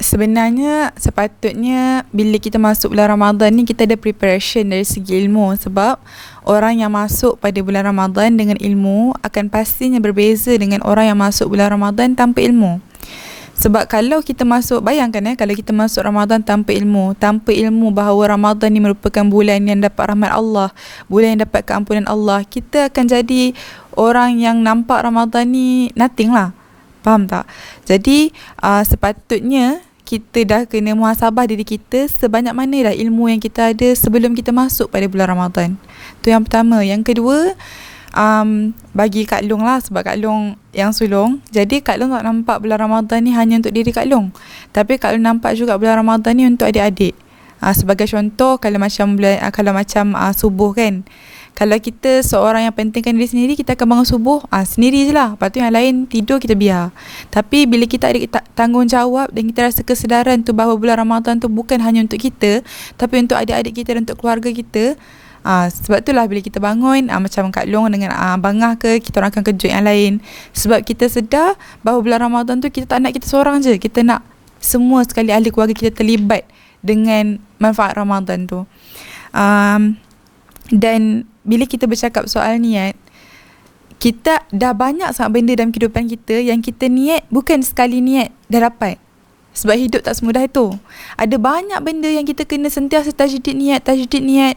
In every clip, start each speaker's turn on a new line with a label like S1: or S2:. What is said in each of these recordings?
S1: Sebenarnya sepatutnya bila kita masuk bulan Ramadan ni kita ada preparation dari segi ilmu, sebab orang yang masuk pada bulan Ramadan dengan ilmu akan pastinya berbeza dengan orang yang masuk bulan Ramadan tanpa ilmu. Sebab kalau kita masuk, bayangkan kalau kita masuk Ramadan tanpa ilmu bahawa Ramadan ni merupakan bulan yang dapat rahmat Allah, bulan yang dapat keampunan Allah, kita akan jadi orang yang nampak Ramadan ni nothing lah. Faham tak? Jadi sepatutnya kita dah kena muhasabah diri kita sebanyak mana dah ilmu yang kita ada sebelum kita masuk pada bulan Ramadan. Tu yang pertama. Yang kedua, bagi Kak Long lah, sebab Kak Long yang sulung. Jadi Kak Long tak nampak bulan Ramadan ni hanya untuk diri Kak Long, tapi Kak Long nampak juga bulan Ramadan ni untuk adik-adik. Sebagai contoh, kalau macam subuh kan, kalau kita seorang yang pentingkan diri sendiri, kita akan bangun subuh sendiri je lah. Lepas tu yang lain tidur, kita biar. Tapi bila kita ada tanggungjawab dan kita rasa kesedaran tu bahawa bulan Ramadan tu bukan hanya untuk kita, tapi untuk adik-adik kita dan untuk keluarga kita, sebab itulah bila kita bangun, macam Kak Long dengan Abangah ke, kita orang akan kejut yang lain. Sebab kita sedar bahawa bulan Ramadan tu kita tak nak kita seorang je, kita nak semua sekali ahli keluarga kita terlibat dengan manfaat Ramadan tu. Dan bila kita bercakap soal niat, kita dah banyak sangat benda dalam kehidupan kita yang kita niat, bukan sekali niat dah dapat. Sebab hidup tak semudah itu. Ada banyak benda yang kita kena sentiasa tajdid niat.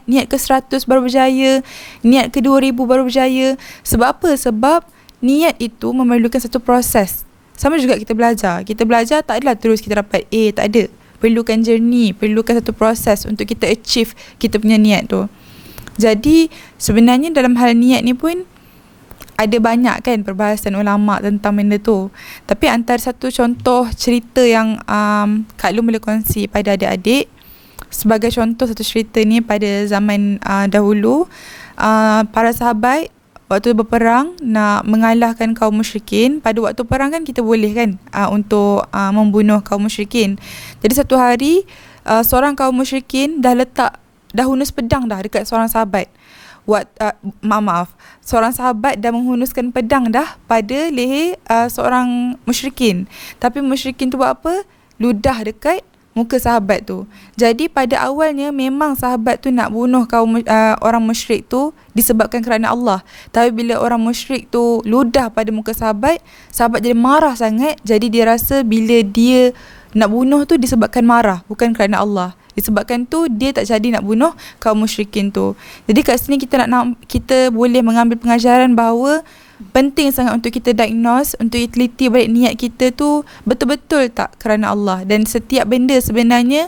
S1: Niat ke 100 baru berjaya, niat ke 2000 baru berjaya. Sebab apa? Sebab niat itu memerlukan satu proses. Sama juga kita belajar. Kita belajar tak adalah terus kita dapat A, tak ada. Perlukan journey, perlukan satu proses untuk kita achieve kita punya niat tu. Jadi sebenarnya dalam hal niat ni pun ada banyak kan perbahasan ulama tentang benda tu. Tapi antara satu contoh cerita yang Kak Long boleh kongsi pada adik-adik, sebagai contoh satu cerita ni pada zaman dahulu, para sahabat waktu berperang nak mengalahkan kaum musyrikin. Pada waktu perang kan kita boleh kan untuk membunuh kaum musyrikin. Jadi satu hari seorang kaum musyrikin dah hunus pedang dah dekat seorang sahabat. Seorang sahabat dah menghunuskan pedang dah pada leher seorang musyrikin. Tapi musyrikin tu buat apa? Ludah dekat muka sahabat tu. Jadi pada awalnya memang sahabat tu nak bunuh orang musyrik tu disebabkan kerana Allah. Tapi bila orang musyrik tu ludah pada muka sahabat jadi marah sangat. Jadi dia rasa bila dia nak bunuh tu disebabkan marah, bukan kerana Allah. Disebabkan tu dia tak jadi nak bunuh kaum musyrikin tu. Jadi kat sini kita boleh mengambil pengajaran bahawa penting sangat untuk kita diagnose, untuk teliti balik niat kita tu betul-betul tak kerana Allah. Dan setiap benda sebenarnya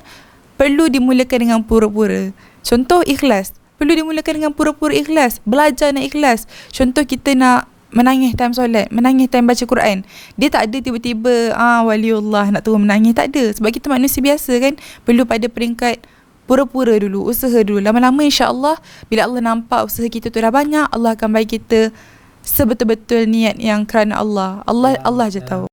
S1: perlu dimulakan dengan pura-pura. Contoh ikhlas, perlu dimulakan dengan pura-pura ikhlas. Belajar nak ikhlas. Contoh kita nak menangis time solat, menangis time baca Quran. Dia tak ada tiba-tiba waliullah nak turun menangis, tak ada. Sebab kita manusia biasa kan, perlu pada peringkat pura-pura dulu, usaha dulu. Lama-lama insya-Allah bila Allah nampak usaha kita tu dah banyak, Allah akan bagi kita sebetul-betul niat yang kerana Allah je tahu.